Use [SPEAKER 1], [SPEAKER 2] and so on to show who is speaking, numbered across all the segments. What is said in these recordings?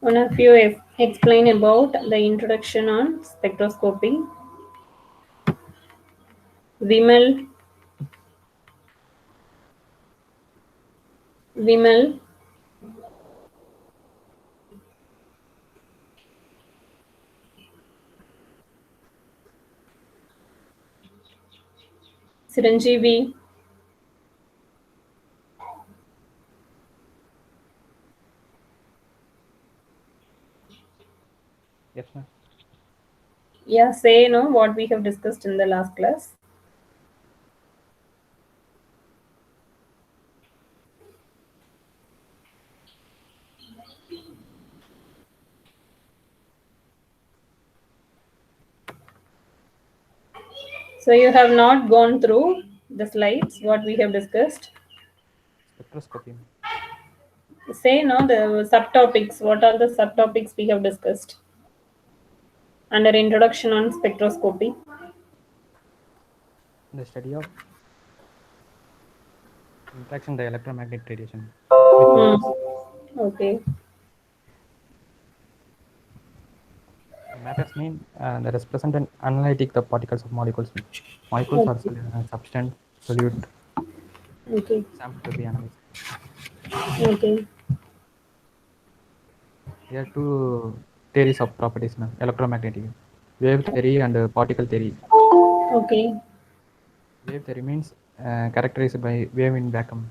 [SPEAKER 1] One of you explain about the introduction on spectroscopy. Vimal, Vimal, Siranjeevi.
[SPEAKER 2] Yes, ma'am.
[SPEAKER 1] Yeah, say no what we have discussed in the last class. So you have not gone through the slides what we have discussed.
[SPEAKER 2] Spectroscopy.
[SPEAKER 1] Say no the subtopics. What are the subtopics we have discussed under introduction on spectroscopy?
[SPEAKER 2] The study of interaction the electromagnetic radiation with matters.
[SPEAKER 1] Okay.
[SPEAKER 2] The matters mean that is present and analytic the particles of molecules. Molecules are
[SPEAKER 1] Okay.
[SPEAKER 2] substance, solute,
[SPEAKER 1] Okay.
[SPEAKER 2] sample to be analyzed.
[SPEAKER 1] Okay.
[SPEAKER 2] There are two theories of properties, ma'am. Electromagnetic wave theory and particle theory.
[SPEAKER 1] Okay.
[SPEAKER 2] Wave theory means characterized by wave in vacuum.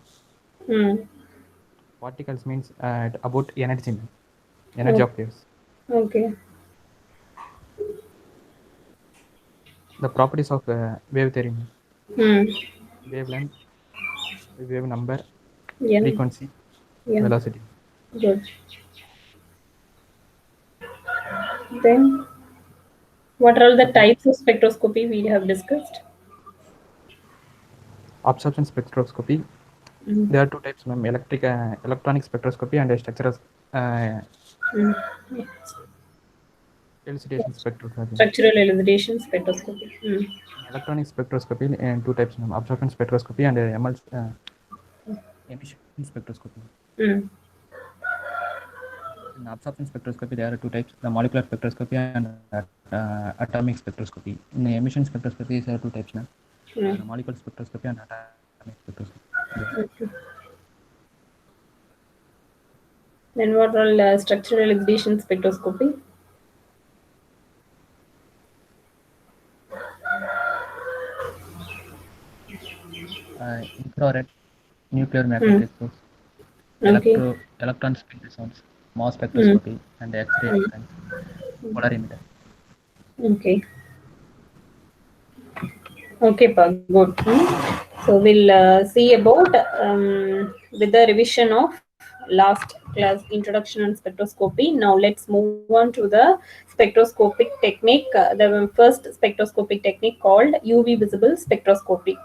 [SPEAKER 1] Hmm.
[SPEAKER 2] Particles means about energy, ma'am. Energy
[SPEAKER 1] Okay.
[SPEAKER 2] of waves.
[SPEAKER 1] Okay.
[SPEAKER 2] The properties of wave theory, ma'am.
[SPEAKER 1] Hmm.
[SPEAKER 2] Wavelength, wave number,
[SPEAKER 1] Yeah.
[SPEAKER 2] frequency,
[SPEAKER 1] Yeah.
[SPEAKER 2] velocity.
[SPEAKER 1] Good. Then, what are all the
[SPEAKER 2] The pro-
[SPEAKER 1] types of spectroscopy we have discussed?
[SPEAKER 2] absorption spectroscopy.
[SPEAKER 1] Mm.
[SPEAKER 2] There are two types, ma'am. Electronic spectroscopy and structural
[SPEAKER 1] Mm.
[SPEAKER 2] elucidation spectroscopy.
[SPEAKER 1] Structural elucidation spectroscopy. Mm.
[SPEAKER 2] In electronic spectroscopy, two types, ma'am. Absorption spectroscopy and emission spectroscopy.
[SPEAKER 1] Mm.
[SPEAKER 2] In absorption spectroscopy, there are two types: the molecular spectroscopy and atomic spectroscopy. In the emission spectroscopy, there are two types, ma'am. The
[SPEAKER 1] Mm.
[SPEAKER 2] molecular spectroscopy and atomic spectroscopy.
[SPEAKER 1] Okay. Then, what are all structural elucidation spectroscopy?
[SPEAKER 2] Infrared, nuclear
[SPEAKER 1] Mm.
[SPEAKER 2] magnetic source,
[SPEAKER 1] Okay.
[SPEAKER 2] electron spin source, mass
[SPEAKER 1] Mm.
[SPEAKER 2] spectroscopy, and X-ray
[SPEAKER 1] Mm.
[SPEAKER 2] and polarimeter.
[SPEAKER 1] Okay. Okay, Pa, good. So we'll see about with the revision of last class introduction on spectroscopy. Now let's move on to the spectroscopic technique. The first spectroscopic technique called UV visible spectroscopy.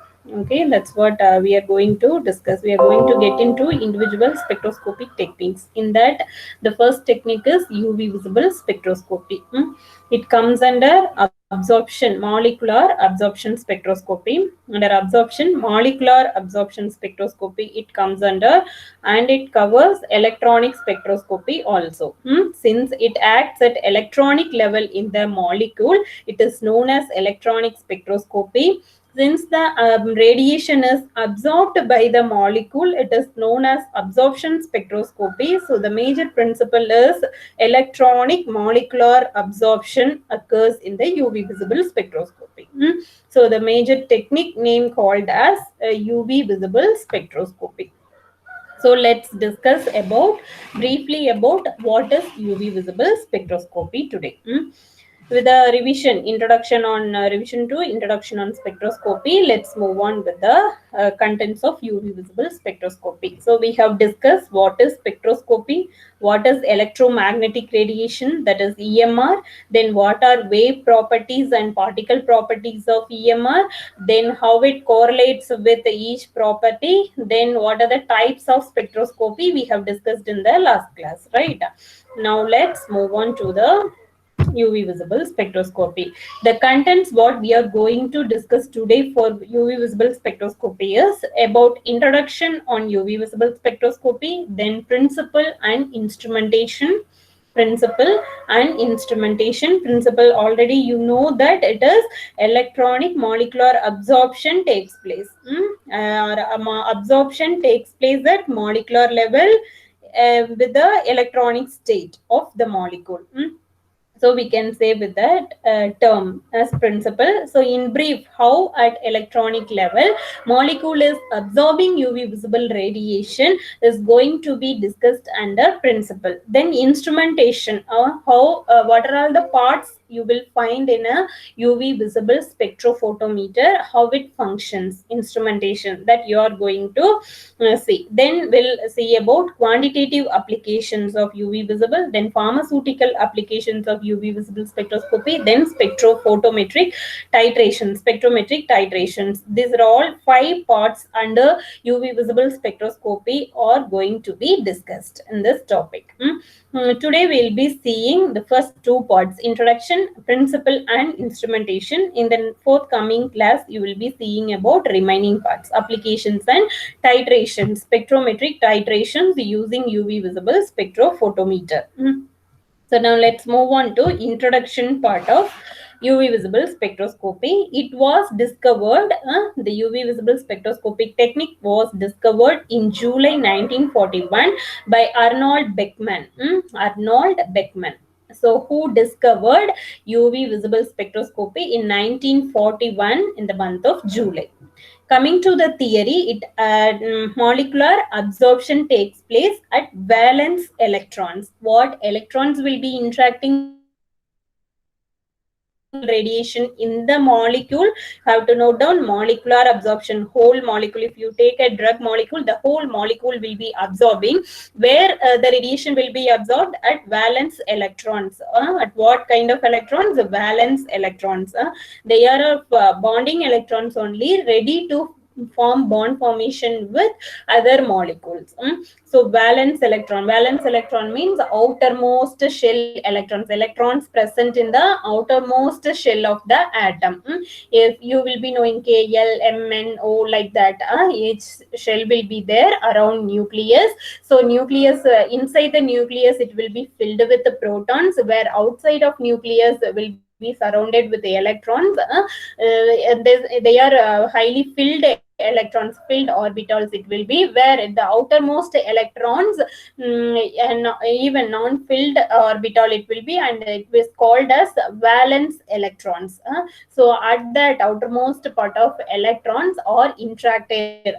[SPEAKER 1] Okay, that's what we are going to discuss. We are going to get into individual spectroscopic techniques. In that, the first technique is UV visible spectroscopy. It comes under absorption, molecular absorption spectroscopy. Under absorption, molecular absorption spectroscopy, it comes under, and it covers electronic spectroscopy also. Since it acts at electronic level in the molecule, it is known as electronic spectroscopy. Since the radiation is absorbed by the molecule, it is known as absorption spectroscopy. So the major principle is electronic molecular absorption occurs in the UV visible spectroscopy. So the major technique name called as UV visible spectroscopy. So let's discuss about briefly about what is UV visible spectroscopy today. With a revision, introduction on revision to introduction on spectroscopy, let's move on with the contents of UV visible spectroscopy. So we have discussed what is spectroscopy, what is electromagnetic radiation, that is EMR, then what are wave properties and particle properties of EMR, then how it correlates with each property, then what are the types of spectroscopy we have discussed in the last class, right? Now let's move on to the UV visible spectroscopy. The contents what we are going to discuss today for UV visible spectroscopy is about introduction on UV visible spectroscopy, then principle and instrumentation, principle and instrumentation. Principle, already you know that it is electronic molecular absorption takes place. Absorption takes place at molecular level with the electronic state of the molecule. So we can say with that term as principle. So in brief, how at electronic level molecule is absorbing UV visible radiation is going to be discussed under principle. Then instrumentation, what are all the parts you will find in a UV visible spectrophotometer, how it functions, instrumentation that you are going to see. Then we'll see about quantitative applications of UV visible, then pharmaceutical applications of UV visible spectroscopy, then spectrophotometric titrations, spectrometric titrations. These are all 5 parts under UV visible spectroscopy are going to be discussed in this topic. Today we'll be seeing the first 2 parts, introduction, principle and instrumentation. In the forthcoming class you will be seeing about remaining parts, applications and titrations, spectrometric titrations using UV visible spectrophotometer. So now let's move on to introduction part of UV visible spectroscopy. It was discovered, the UV visible spectroscopic technique was discovered in July 1941 by Arnold Beckman. Arnold Beckman. So who discovered UV visible spectroscopy in 1941 in the month of July? Coming to the theory, molecular absorption takes place at valence electrons. What electrons will be interacting with radiation in the molecule? Have to note down molecular absorption. Whole molecule, if you take a drug molecule, the whole molecule will be absorbing. Where the radiation will be absorbed? At valence electrons. At what kind of electrons? Valence electrons. They are bonding electrons only, ready to form bond formation with other molecules. So valence electron means outermost shell electrons, electrons present in the outermost shell of the atom. If you will be knowing K, L, M, N, O, like that, each shell will be there around nucleus. So nucleus, inside the nucleus it will be filled with the protons, where outside of nucleus will be surrounded with the electrons. They are highly filled electrons, filled orbitals it will be, where the outermost electrons and even non-filled orbital it will be, and it was called as valence electrons. So at that outermost part of electrons are interacted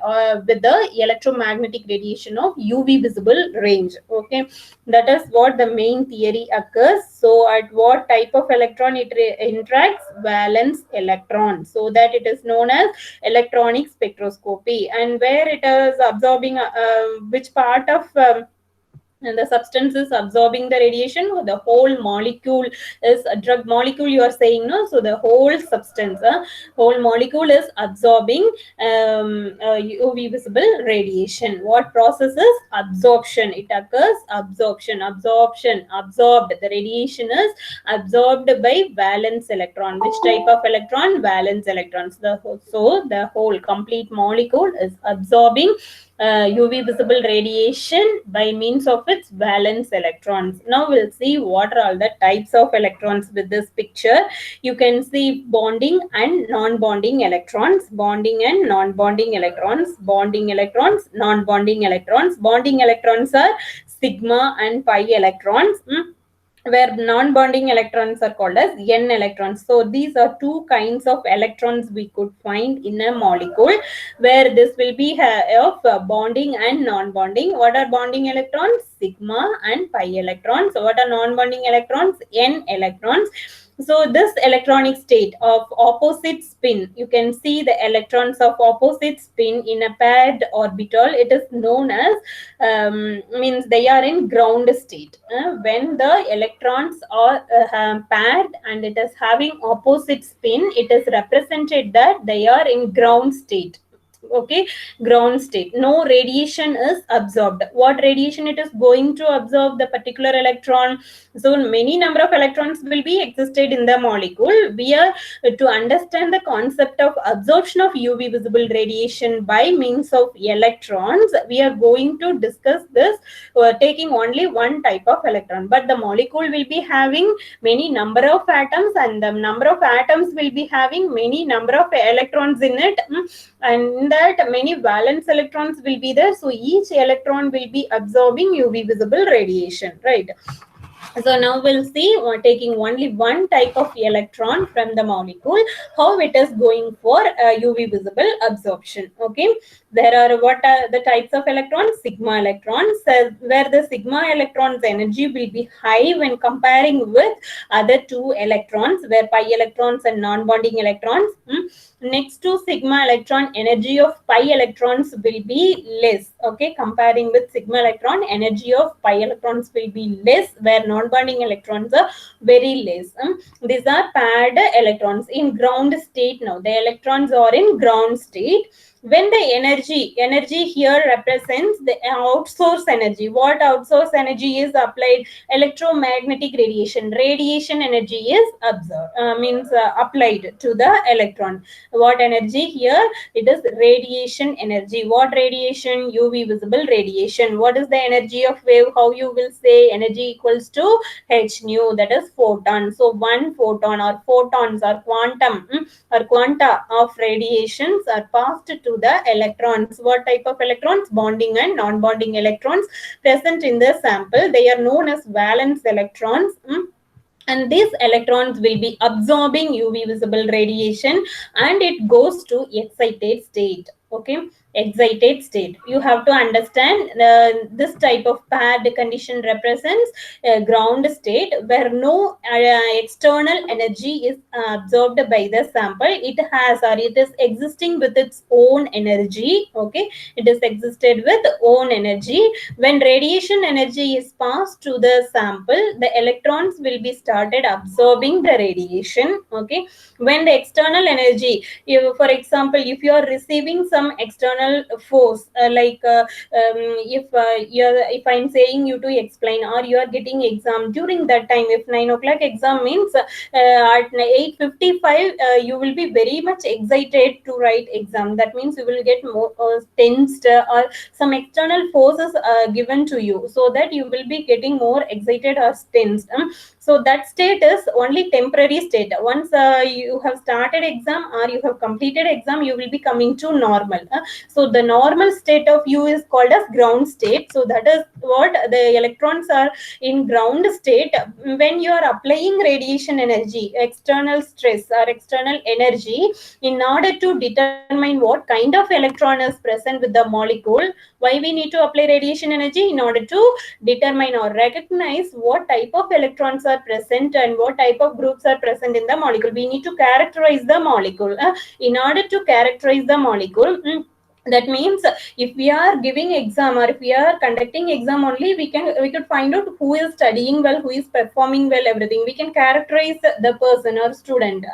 [SPEAKER 1] with the electromagnetic radiation of UV visible range. Okay, that is what the main theory occurs. So at what type of electron it interacts? Valence electron. So that it is known as electronic spectroscopy. And where it is absorbing, which part of and the substance is absorbing the radiation, or the whole molecule is a drug molecule you are saying, no? So the whole substance, whole molecule is absorbing UV visible radiation. What process is absorption? It occurs absorption, absorbed. The radiation is absorbed by valence electron. Which type of electron? Valence electrons. So the whole complete molecule is absorbing UV visible radiation by means of its valence electrons. Now we'll see what are all the types of electrons with this picture. You can see bonding and non-bonding electrons, bonding and non-bonding electrons, bonding electrons, non-bonding electrons. Bonding electrons are sigma and pi electrons, where non-bonding electrons are called as N electrons. So these are 2 kinds of electrons we could find in a molecule, where this will be of bonding and non-bonding. What are bonding electrons? Sigma and pi electrons. So what are non-bonding electrons? N electrons. So this electronic state of opposite spin, you can see the electrons of opposite spin in a paired orbital. It is known as, means they are in ground state. When the electrons are paired and it is having opposite spin, it is represented that they are in ground state. Okay, ground state, no radiation is absorbed. What radiation it is going to absorb? The particular electron. So many number of electrons will be existed in the molecule. We are to understand the concept of absorption of UV visible radiation by means of electrons. We are going to discuss this taking only one type of electron, but the molecule will be having many number of atoms, and the number of atoms will be having many number of electrons in it. And in that many valence electrons will be there, so each electron will be absorbing UV visible radiation, right? So now we'll see taking only one type of electron from the molecule, how it is going for UV visible absorption. Okay, there are what are the types of electrons? Sigma electrons, where the sigma electrons energy will be high when comparing with other two electrons, where pi electrons and non-bonding electrons. Next to sigma electron, energy of pi electrons will be less. Okay, comparing with sigma electron, energy of pi electrons will be less, where non-bonding electrons are very less. These are paired electrons in ground state. Now the electrons are in ground state. When the energy here represents the outsource energy. What outsource energy is applied? Electromagnetic radiation energy is absorbed, means applied to the electron. What energy here? It is radiation energy. What radiation? UV visible radiation. What is the energy of wave? How you will say? Energy equals to h nu, that is photon. So one photon or photons or quantum or quanta of radiations are passed to the electrons. What type of electrons? Bonding and non-bonding electrons present in the sample. They are known as valence electrons. And these electrons will be absorbing UV visible radiation, and it goes to excited state. Okay, excited state. You have to understand this type of paired condition represents a ground state where no external energy is absorbed by the sample. It has, or it is existing with its own energy. Okay, it is existed with own energy. When radiation energy is passed to the sample, the electrons will be started absorbing the radiation. Okay, when the external energy, for example, if you are receiving some external force, if I'm saying you to explain, or you are getting exam during that time, if 9 o'clock exam means at 8:55 you will be very much excited to write exam. That means you will get more tensed, or some external forces given to you, so that you will be getting more excited or tensed. So that state is only temporary state. Once you have started exam or you have completed exam, you will be coming to normal. So the normal state of you is called as ground state. So that is what the electrons are in ground state. When you are applying radiation energy, external stress or external energy, in order to determine what kind of electron is present with the molecule, why we need to apply radiation energy? In order to determine or recognize what type of electrons are present and what type of groups are present in the molecule. We need to characterize the molecule. In order to characterize the molecule, that means if we are giving exam or if we are conducting exam only, we could find out who is studying well, who is performing well, everything. We can characterize the person or student.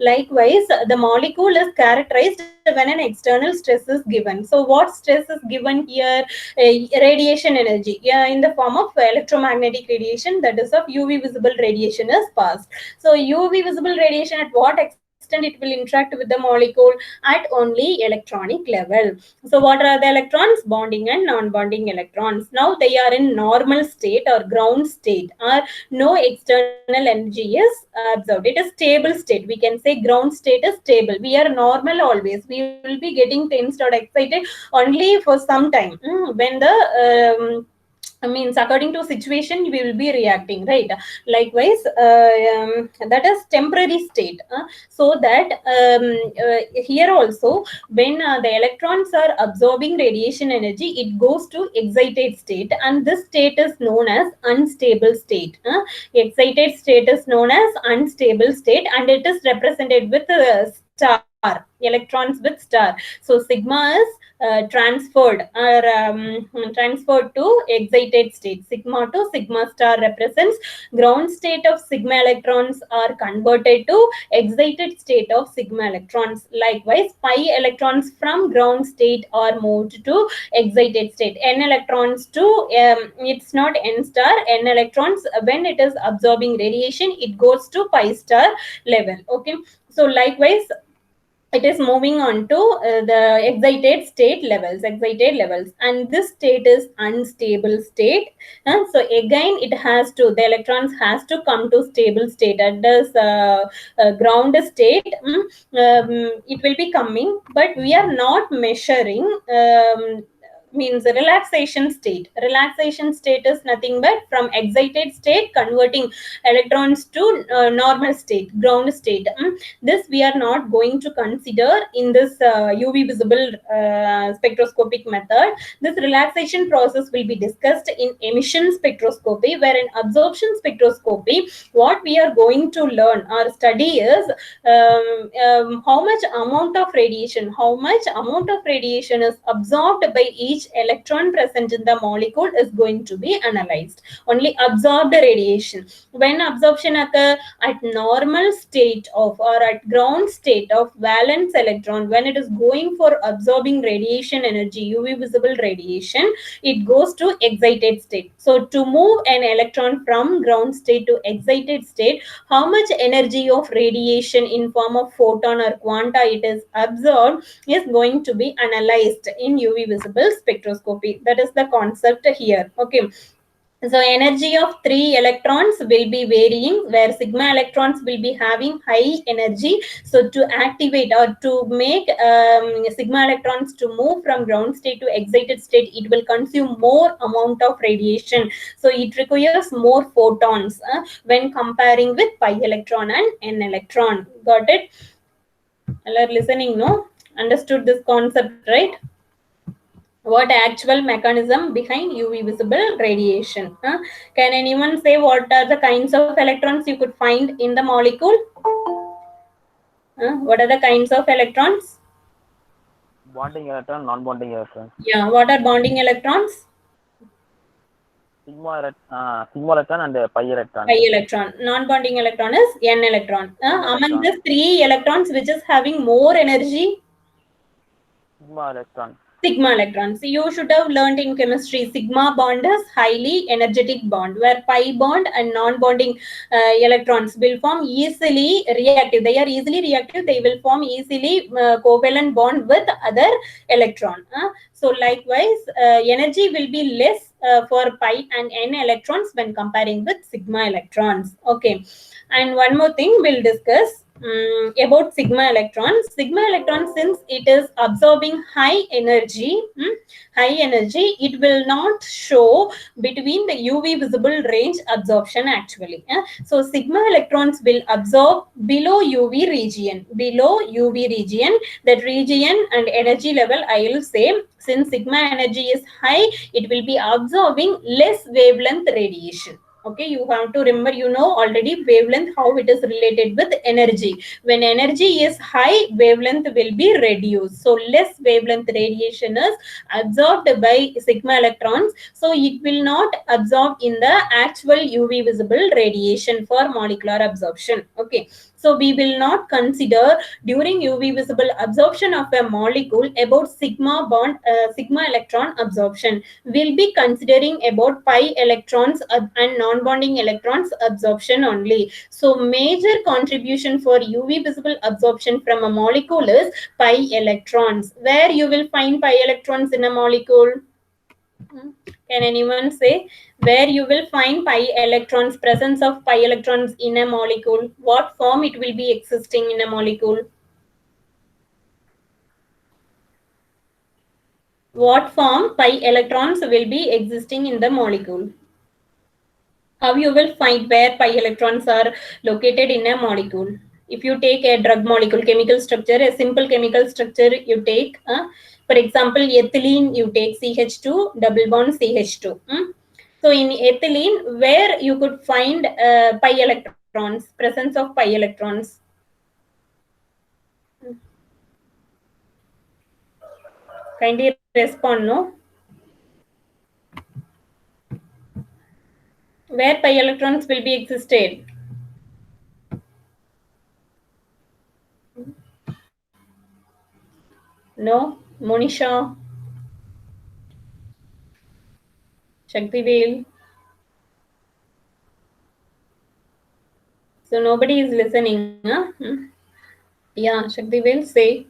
[SPEAKER 1] Likewise, the molecule is characterized when an external stress is given. So what stress is given here? Radiation energy, in the form of electromagnetic radiation, that is of UV visible radiation is passed. So UV visible radiation, at what extent it will interact with the molecule? At only electronic level. So what are the electrons? Bonding and non-bonding electrons. Now they are in normal state or ground state, or no external energy is absorbed. It is stable state. We can say ground state is stable. We are normal always. We will be getting tensed or excited only for some time. When the means according to situation we will be reacting, right? Likewise, that is temporary state. So that here also, when the electrons are absorbing radiation energy, it goes to excited state, and this state is known as unstable state. Excited state is known as unstable state, and it is represented with a star. electrons with star. So sigma is transferred to excited state. Sigma to sigma star represents ground state of sigma electrons are converted to excited state of sigma electrons. Likewise, pi electrons from ground state are moved to excited state. N electrons to it's not N star. N electrons, when it is absorbing radiation, it goes to pi star level. Okay, so likewise it is moving on to the excited levels, and this state is unstable state. So again the electrons has to come to stable state at this ground state. It will be coming, but we are not measuring means relaxation state is nothing but from excited state converting electrons to normal state, ground state. This we are not going to consider in this UV visible spectroscopic method. This relaxation process will be discussed in emission spectroscopy, where in absorption spectroscopy what we are going to learn or study is how much amount of radiation is absorbed by each electron present in the molecule is going to be analyzed. Only absorbed radiation. When absorption occur at normal state of or at ground state of valence electron, when it is going for absorbing radiation energy, UV visible radiation, it goes to excited state. So to move an electron from ground state to excited state, how much energy of radiation in form of photon or quanta it is absorbed is going to be analyzed in UV visible spectroscopy. That is the concept here. Okay. So energy of 3 electrons will be varying, where sigma electrons will be having high energy. So to activate or to make sigma electrons to move from ground state to excited state, it will consume more amount of radiation. So it requires more photons when comparing with pi electron and n electron. Got it? All are listening, no? Understood this concept, right? What actual mechanism behind UV visible radiation? Can anyone say what are the kinds of electrons you could find in the molecule? What are the kinds of electrons?
[SPEAKER 3] Bonding electron, non-bonding electron.
[SPEAKER 1] Yeah, what are bonding electrons?
[SPEAKER 3] Sigma electron and pi electron.
[SPEAKER 1] Pi electron. Non-bonding electron is N electron. Among these 3 electrons, which is having more energy?
[SPEAKER 3] Sigma electron.
[SPEAKER 1] Sigma electrons. So you should have learned in chemistry, sigma bond is highly energetic bond, where pi bond and non-bonding electrons will form easily reactive. They are easily reactive. They will form easily covalent bond with other electron. So likewise, energy will be less for pi and n electrons when comparing with sigma electrons. Okay. And one more thing we'll discuss about sigma electrons. Sigma electron, since it is absorbing high energy, it will not show between the UV visible range absorption actually. So sigma electrons will absorb below UV region. That region and energy level I will say, since sigma energy is high, it will be absorbing less wavelength radiation. Okay, you have to remember, already wavelength, how it is related with energy. When energy is high, wavelength will be reduced. So less wavelength radiation is absorbed by sigma electrons. So it will not absorb in the actual UV visible radiation for molecular absorption. Okay. So we will not consider during UV visible absorption of a molecule about sigma electron absorption. We'll be considering about pi electrons and non-bonding electrons absorption only. So major contribution for UV visible absorption from a molecule is pi electrons. Where you will find pi electrons in a molecule? Can anyone say where you will find pi electrons, presence of pi electrons in a molecule? What form it will be existing in a molecule? What form pi electrons will be existing in the molecule? How you will find where pi electrons are located in a molecule? If you take a drug molecule, chemical structure, a simple chemical structure you take, for example, ethylene, you take CH2, double bond CH2. So in ethylene, where you could find pi electrons, presence of pi electrons? Kindly respond, no? Where pi electrons will be existed? No? Monisha? Shaktivel? So nobody is listening, huh? Yeah, Shaktivel, say.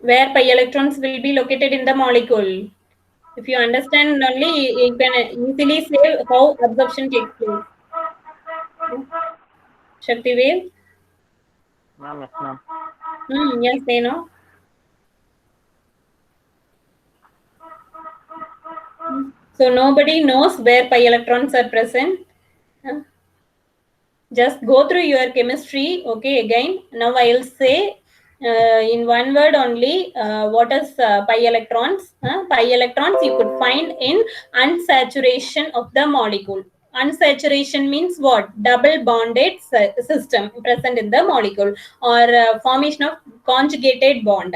[SPEAKER 1] Where pi electrons will be located in the molecule? If you understand only, you can easily say how absorption takes place. Shaktivel?
[SPEAKER 3] Ma'am, yes, ma'am.
[SPEAKER 1] Yes, they know. So nobody knows where pi electrons are present. Just go through your chemistry. Okay, again. Now I'll say in one word only what is pi electrons. Pi electrons you could find in unsaturation of the molecule. Unsaturation means what? Double bonded system present in the molecule, or formation of conjugated bond,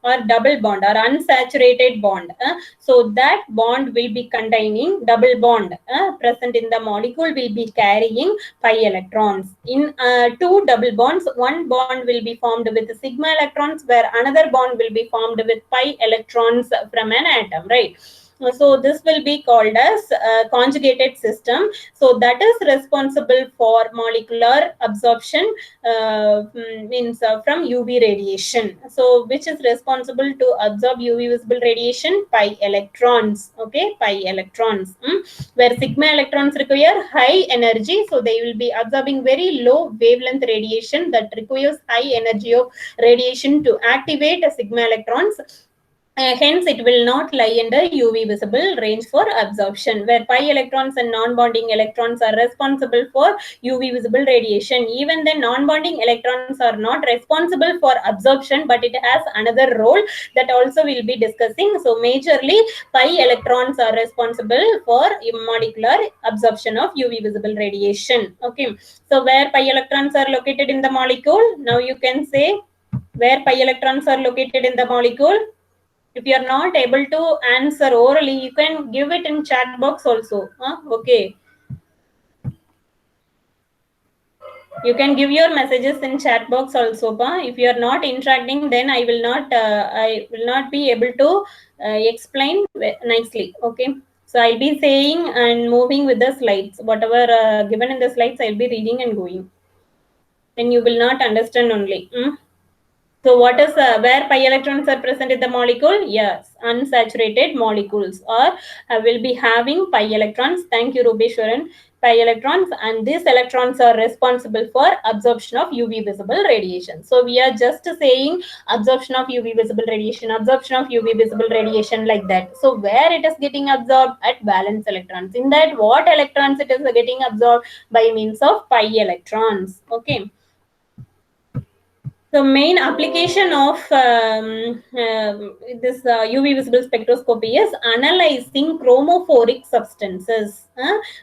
[SPEAKER 1] or double bond or unsaturated bond. So that bond will be containing double bond present in the molecule will be carrying pi electrons. In two double bonds, one bond will be formed with sigma electrons, where another bond will be formed with pi electrons from an atom, right? So this will be called as conjugated system. So that is responsible for molecular absorption, means from UV radiation. So which is responsible to absorb UV visible radiation? Pi electrons. Okay, pi electrons. Where sigma electrons require high energy, so they will be absorbing very low wavelength radiation that requires high energy of radiation to activate sigma electrons. Hence, it will not lie under UV visible range for absorption, where pi electrons and non-bonding electrons are responsible for UV visible radiation. Even then, non-bonding electrons are not responsible for absorption, but it has another role that also we'll be discussing. So, majorly, pi electrons are responsible for molecular absorption of UV visible radiation. Okay. So, where pi electrons are located in the molecule? Now, you can say where pi electrons are located in the molecule. If you are not able to answer orally, you can give it in chat box also. Okay, you can give your messages in chat box also. If you are not interacting, then I will not be able to explain nicely. Okay, so I'll be saying and moving with the slides. Whatever given in the slides, I'll be reading and going. Then you will not understand only. So what is where pi electrons are present in the molecule? Yes, unsaturated molecules or will be having pi electrons. Thank you, Rubeshwaran. Pi electrons, and these electrons are responsible for absorption of UV visible radiation. So we are just saying absorption of UV visible radiation, absorption of UV visible radiation, like that. So where it is getting absorbed? At valence electrons. In that, what electrons it is getting absorbed? By means of pi electrons. Okay. The main application of this UV visible spectroscopy is analyzing chromophoric substances.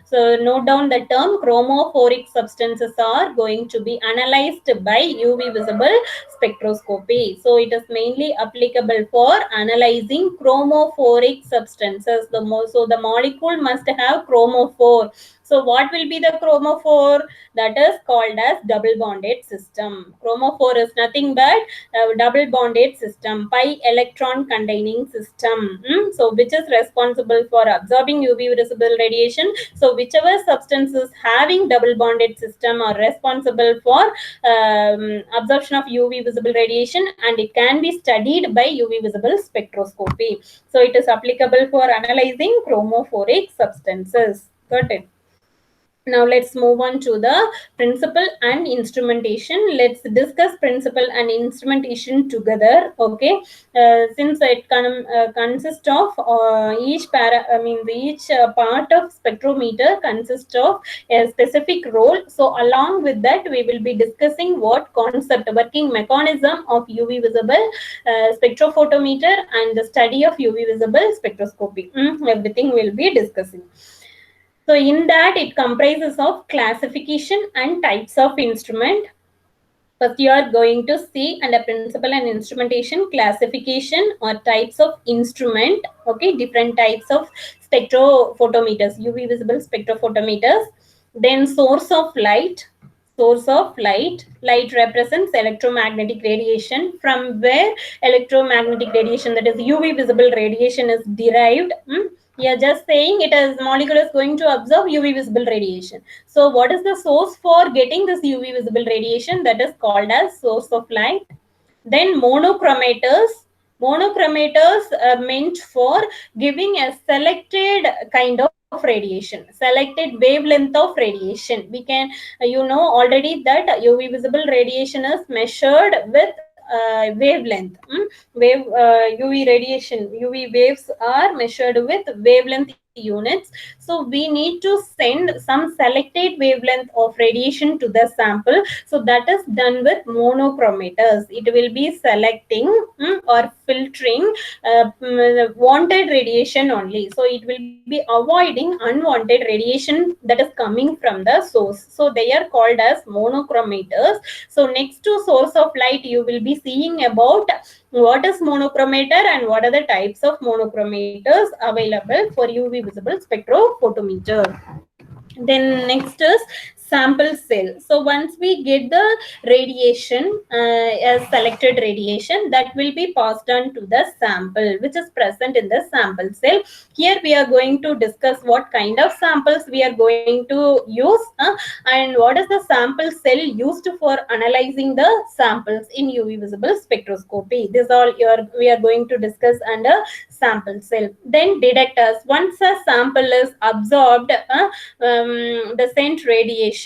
[SPEAKER 1] So note down the term: chromophoric substances are going to be analyzed by UV visible spectroscopy. So it is mainly applicable for analyzing chromophoric substances. So the molecule must have chromophore. So what will be the chromophore? That is called as double bonded system. Chromophore is nothing but double bonded system, pi electron containing system. So which is responsible for absorbing UV visible radiation. So whichever substances having double bonded system are responsible for absorption of UV visible radiation, and it can be studied by UV visible spectroscopy. So it is applicable for analyzing chromophoric substances. Got it? Now let's move on to the principle and instrumentation. Let's discuss principle and instrumentation together. Okay, since it consists of each part of spectrometer consists of a specific role. So along with that, we will be discussing what concept, working mechanism of UV visible spectrophotometer and the study of UV visible spectroscopy. Everything we'll be discussing. So in that, it comprises of classification and types of instrument, First, you are going to see under principle and instrumentation, classification or types of instrument. Okay, different types of spectrophotometers, UV visible spectrophotometers. Then source of light. Source of light. Light represents electromagnetic radiation. From where electromagnetic radiation, that is UV visible radiation, is derived. We are just saying it as molecule is going to absorb UV visible radiation. So what is the source for getting this UV visible radiation? That is called as source of light. Then monochromators. Monochromators are meant for giving a selected kind of radiation, selected wavelength of radiation. We can, you know already that UV visible radiation is measured with wavelength. UV radiation, UV waves are measured with wavelength units. So we need to send some selected wavelength of radiation to the sample. So that is done with monochromators. It will be selecting or filtering wanted radiation only. So it will be avoiding unwanted radiation that is coming from the source. So they are called as monochromators. So next to source of light, you will be seeing about what is monochromator and what are the types of monochromators available for UV visible spectrophotometer. Then next is sample cell. So once we get the radiation as selected radiation, that will be passed on to the sample which is present in the sample cell. Here we are going to discuss what kind of samples we are going to use and what is the sample cell used for analyzing the samples in UV visible spectroscopy. This all we are going to discuss under sample cell. Then detectors. Once a sample is absorbed the sent radiation,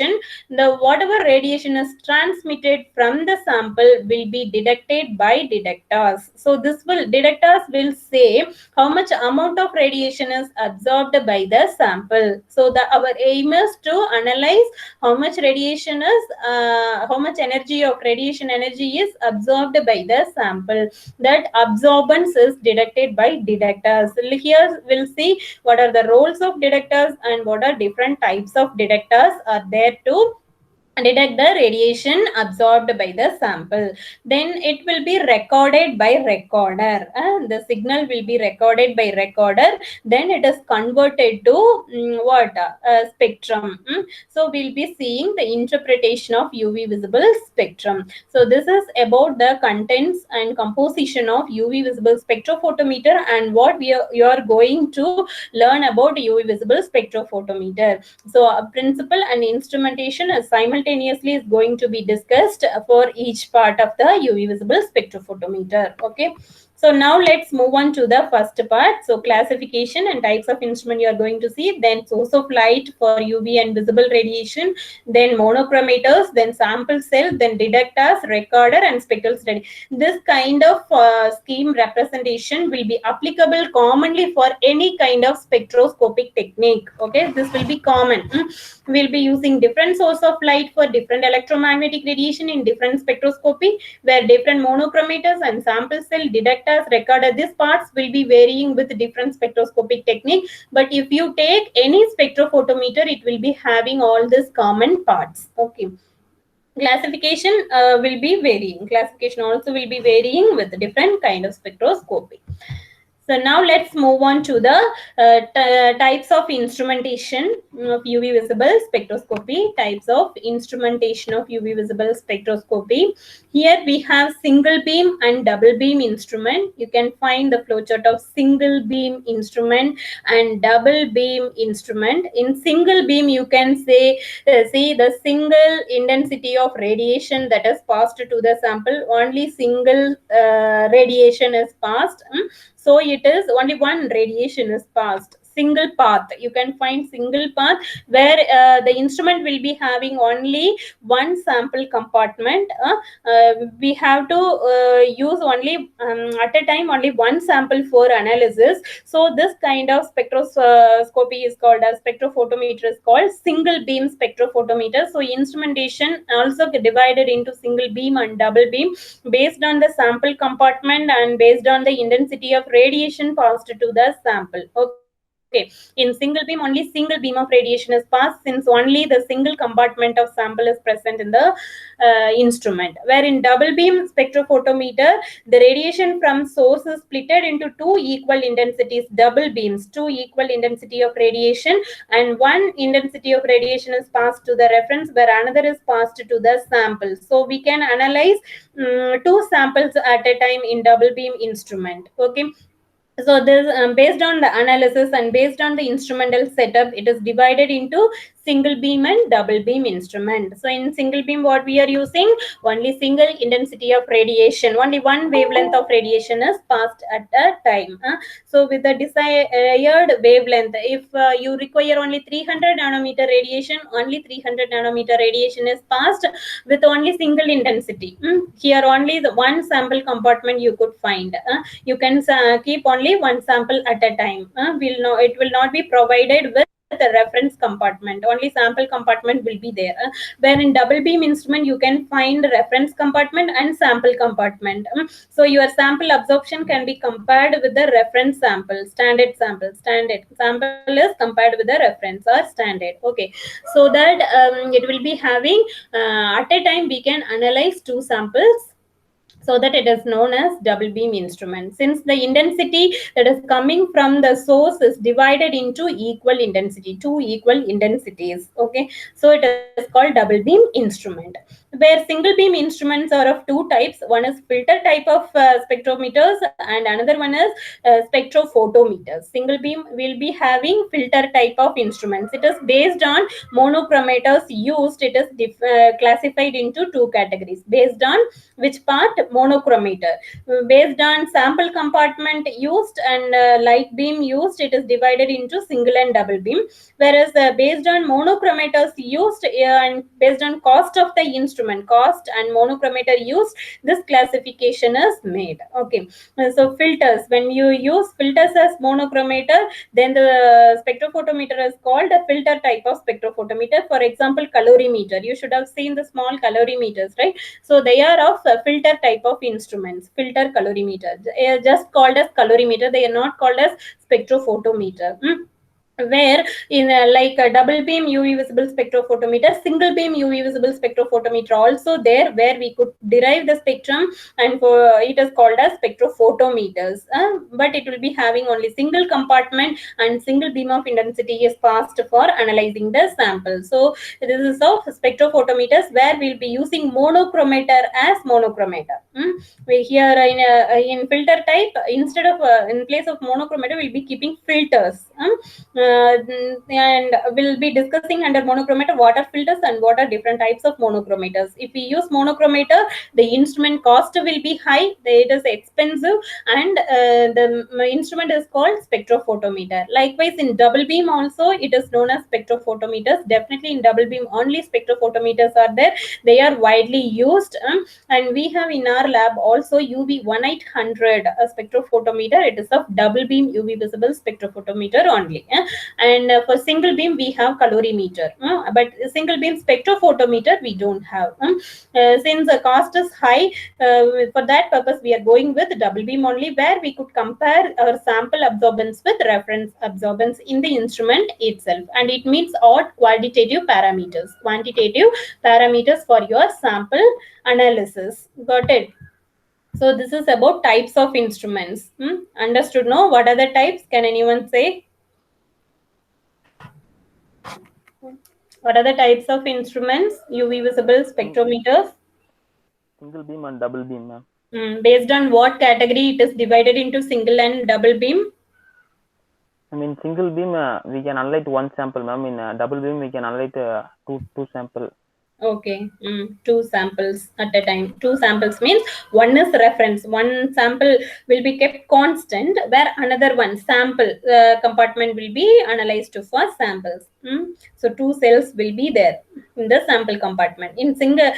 [SPEAKER 1] the whatever radiation is transmitted from the sample will be detected by detectors. So detectors will say how much amount of radiation is absorbed by the sample. So our aim is to analyze how much radiation is how much energy of radiation energy is absorbed by the sample. That absorbance is detected by detectors. Here we'll see what are the roles of detectors and what are different types of detectors are there to detect the radiation absorbed by the sample. Then it will be recorded by recorder. The signal will be recorded by recorder. Then it is converted to spectrum. So we'll be seeing the interpretation of UV visible spectrum. So this is about the contents and composition of UV visible spectrophotometer and what you are going to learn about UV visible spectrophotometer. So principle and instrumentation is simultaneously is going to be discussed for each part of the UV visible spectrophotometer. Okay. So now let's move on to the first part. So classification and types of instrument you are going to see. Then source of light for UV and visible radiation. Then monochromators. Then sample cell. Then detectors, recorder, and spectral study. This kind of scheme representation will be applicable commonly for any kind of spectroscopic technique. Okay, this will be common. We'll be using different source of light for different electromagnetic radiation in different spectroscopy, where different monochromators and sample cell, detectors, recorder, these parts will be varying with different spectroscopic technique. But if you take any spectrophotometer, it will be having all these common parts. Okay. Classification will be varying. Classification also will be varying with different kind of spectroscopy. So now let's move on to the types of instrumentation of UV visible spectroscopy. Types of instrumentation of UV visible spectroscopy. Here we have single beam and double beam instrument. You can find the flowchart of single beam instrument and double beam instrument. In single beam, you can say see the single intensity of radiation that is passed to the sample. Only single radiation is passed. So it is only one radiation is passed. Single path. You can find single path where the instrument will be having only one sample compartment. We have to use only at a time only one sample for analysis. So this kind of spectroscopy is called as spectrophotometer is called single beam spectrophotometer. So instrumentation also divided into single beam and double beam based on the sample compartment and based on the intensity of radiation passed to the sample. Okay. Okay, in single beam only single beam of radiation is passed, since only the single compartment of sample is present in the instrument. Where in double beam spectrophotometer, the radiation from source is splitted into two equal intensities, double beams, two equal intensity of radiation, and one intensity of radiation is passed to the reference where another is passed to the sample. So we can analyze two samples at a time in double beam instrument. Okay, so this based on the analysis and based on the instrumental setup, it is divided into single beam and double beam instrument. So in single beam, what we are using, only single intensity of radiation, only one wavelength of radiation is passed at a time. So with the desired wavelength, if you require only 300 nanometer radiation, only 300 nanometer radiation is passed with only single intensity. Here only the one sample compartment you could find. You can keep only one sample at a time. It will not be provided with the reference compartment, only sample compartment will be there. Where in double beam instrument you can find reference compartment and sample compartment. So your sample absorption can be compared with the reference sample, standard sample is compared with the reference or standard. Okay, so that it will be having at a time we can analyze two samples, so that it is known as double beam instrument. Since the intensity that is coming from the source is divided into equal intensity, two equal intensities. Okay, so it is called double beam instrument. Where single beam instruments are of two types, one is filter type of spectrometers and another one is spectrophotometers. Single beam will be having filter type of instruments. It is based on monochromators used. It is classified into two categories based on which part, monochromator. Based on sample compartment used and light beam used, it is divided into single and double beam. Whereas based on monochromators used and based on cost of the instrument, cost and monochromator used, this classification is made. Okay, so filters, when you use filters as monochromator, then the spectrophotometer is called a filter type of spectrophotometer. For example, calorimeter, you should have seen the small calorimeters, right? So they are of filter type of instruments, filter calorimeter. They are just called as calorimeter, they are not called as spectrophotometer. Where in like a double beam UV visible spectrophotometer, single beam UV visible spectrophotometer also there, where we could derive the spectrum, and for it is called as spectrophotometers. But it will be having only single compartment and single beam of intensity is passed for analyzing the sample. So this is of spectrophotometers, where we'll be using monochromator as monochromator. We here in filter type, instead of in place of monochromator, we'll be keeping filters. And we'll be discussing under monochromator what are filters and what are different types of monochromators. If we use monochromator, the instrument cost will be high, it is expensive, and the instrument is called spectrophotometer. Likewise, in double beam also, it is known as spectrophotometers. Definitely in double beam only spectrophotometers are there. They are widely used, and we have in our lab also UV 1800 a spectrophotometer. It is of double beam UV visible spectrophotometer only. And for single beam we have calorimeter, but single beam spectrophotometer we don't have. Since the cost is high, for that purpose we are going with double beam only, where we could compare our sample absorbance with reference absorbance in the instrument itself, and it meets all quantitative parameters for your sample analysis. Got it? So this is about types of instruments. Understood? No? What are the types? Can anyone say? What are the types of instruments? UV visible spectrometers.
[SPEAKER 3] Single beam and double beam, ma'am.
[SPEAKER 1] Based on what category it is divided into single and double beam?
[SPEAKER 3] I mean, single beam we can analyze one sample, ma'am. In double beam we can analyze two sample.
[SPEAKER 1] Okay, two samples at a time. Two samples means one is reference. One sample will be kept constant, where another one sample compartment will be analyzed for samples. So two cells will be there in the sample compartment. In single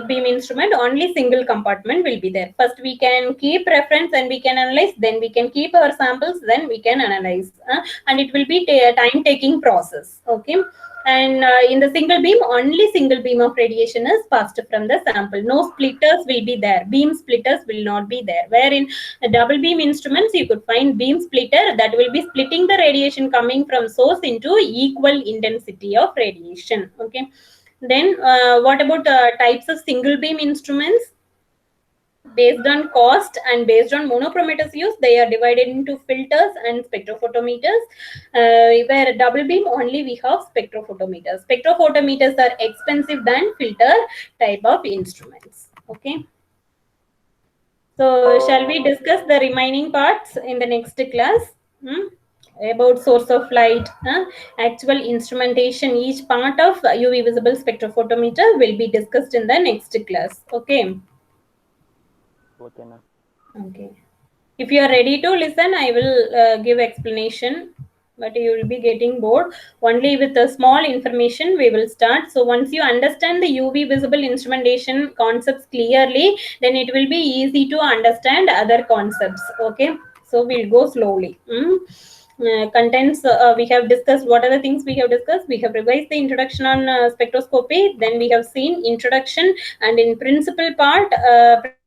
[SPEAKER 1] beam instrument, only single compartment will be there. First we can keep reference and we can analyze, then we can keep our samples, then we can analyze, and it will be a time taking process. Okay. And in the single beam, only single beam of radiation is passed from the sample. No splitters will be there. Beam splitters will not be there. Where in double beam instruments, you could find beam splitter that will be splitting the radiation coming from source into equal intensity of radiation. Okay. Then what about types of single beam instruments? Based on cost and based on monochromatous use, they are divided into filters and spectrophotometers. Where double beam only we have spectrophotometers. Spectrophotometers are expensive than filter type of instruments. Okay. So shall we discuss the remaining parts in the next class? About source of light, actual instrumentation, each part of UV visible spectrophotometer will be discussed in the next class. Okay.
[SPEAKER 3] Okay, ma'am.
[SPEAKER 1] Okay. If you are ready to listen, I will give explanation, but you will be getting bored. Only with a small information we will start. So once you understand the UV visible instrumentation concepts clearly, then it will be easy to understand other concepts. Okay. So we'll go slowly. Contents we have discussed. What are the things we have discussed? We have revised the introduction on spectroscopy. Then we have seen introduction, and in principal part,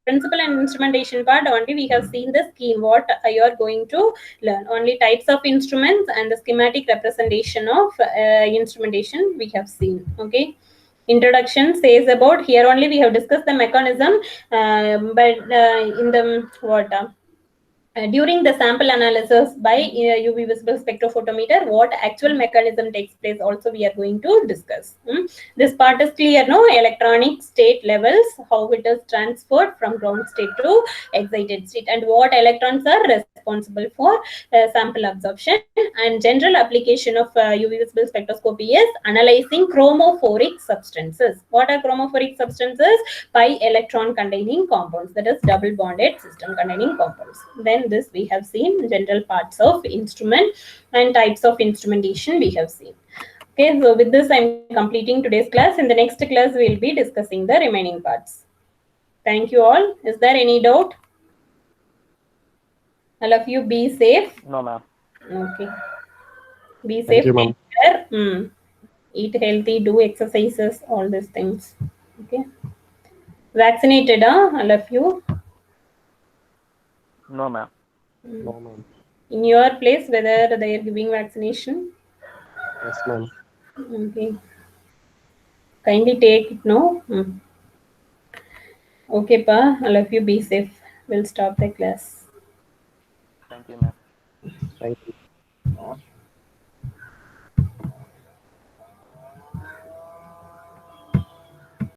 [SPEAKER 1] principal and instrumentation part only we have seen the scheme what you are going to learn. Only types of instruments and the schematic representation of instrumentation we have seen. Okay. Introduction says about, here only we have discussed the mechanism, but in the what during the sample analysis by UV visible spectrophotometer, what actual mechanism takes place also we are going to discuss. This part is clear, no? Electronic state levels, how it is transferred from ground state to excited state, and what electrons are responsible for sample absorption. And general application of UV visible spectroscopy is analyzing chromophoric substances. What are chromophoric substances? Pi electron containing compounds, that is double bonded system containing compounds. Then this we have seen general parts of instrument and types of instrumentation we have seen. Okay, so with this I'm completing today's class. In the next class we will be discussing the remaining parts. Thank you all. Is there any doubt? All of you be safe.
[SPEAKER 3] No, ma'am.
[SPEAKER 1] Okay. Be
[SPEAKER 4] Thank
[SPEAKER 1] safe.
[SPEAKER 4] you, ma'am.
[SPEAKER 1] Take care. Eat healthy, do exercises, all these things. Okay. Vaccinated, all of you?
[SPEAKER 3] No, ma'am.
[SPEAKER 4] No, ma'am.
[SPEAKER 1] In your place, whether they are giving vaccination?
[SPEAKER 4] Yes, ma'am.
[SPEAKER 1] Okay. Kindly take it, no? Okay, pa. All of you be safe. We'll stop the class.
[SPEAKER 3] Thank you, ma'am.
[SPEAKER 4] Thank you.